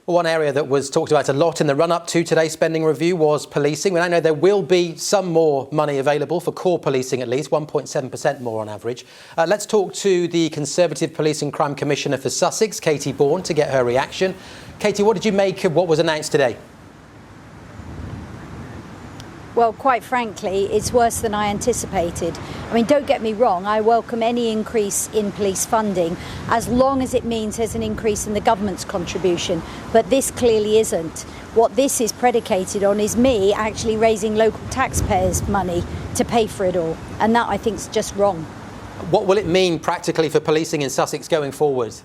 One area that was talked about a lot in the run-up to today's spending review was policing. I know there will be some more money available for core policing, at least 1.7% more on average. Let's talk to the Conservative Police and Crime Commissioner for Sussex, Katy Bourne, to get her reaction. Katy, what did you make of what was announced today? Well, quite frankly, it's worse than I anticipated. I mean, don't get me wrong, I welcome any increase in police funding as long as it means there's an increase in the government's contribution. But this clearly isn't. What this is predicated on is me actually raising local taxpayers' money to pay for it all. And that, I think, is just wrong. What will it mean practically for policing in Sussex going forward?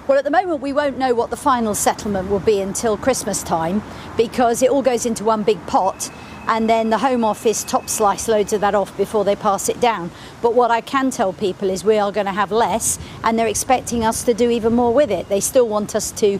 Well, at the moment, we won't know what the final settlement will be until Christmas time, because it all goes into one big pot and then the Home Office top slice loads of that off before they pass it down. But what I can tell people is we are going to have less, and they're expecting us to do even more with it. They still want us to,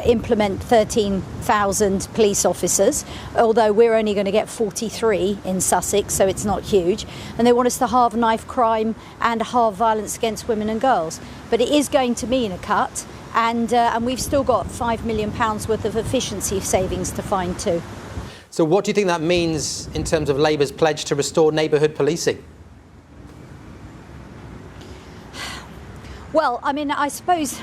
implement 13,000 police officers, although we're only going to get 43 in Sussex, so it's not huge. And they want us to halve knife crime and halve violence against women and girls. But it is going to mean a cut, and we've still got £5 million worth of efficiency savings to find too. So what do you think that means in terms of Labour's pledge to restore neighbourhood policing? Well, I mean, I suppose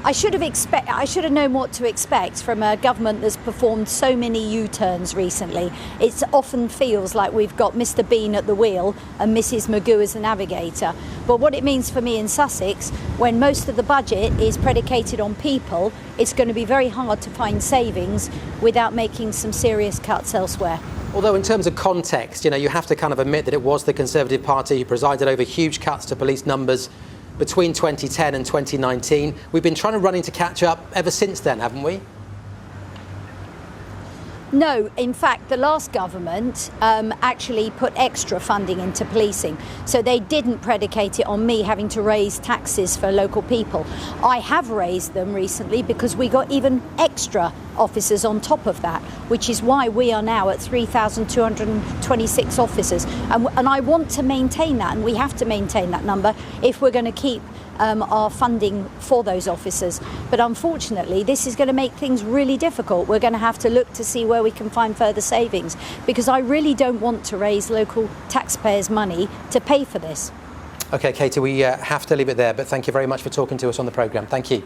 I should have known what to expect from a government that's performed so many U-turns recently. It often feels like we've got Mr. Bean at the wheel and Mrs. Magoo as the navigator. But what it means for me in Sussex, when most of the budget is predicated on people, it's going to be very hard to find savings without making some serious cuts elsewhere. Although in terms of context, you have to kind of admit that it was the Conservative Party who presided over huge cuts to police numbers between 2010 and 2019. We've been trying to run in to catch up ever since then, haven't we? No, in fact, the last government actually put extra funding into policing. So they didn't predicate it on me having to raise taxes for local people. I have raised them recently because we got even extra officers on top of that, which is why we are now at 3,226 officers. And I want to maintain that, and we have to maintain that number if we're going to keep our funding for those officers. But unfortunately, this is going to make things really difficult. We're going to have to look to see where we can find further savings, because I really don't want to raise local taxpayers' money to pay for this. OK, Katy, we have to leave it there, but thank you very much for talking to us on the programme. Thank you.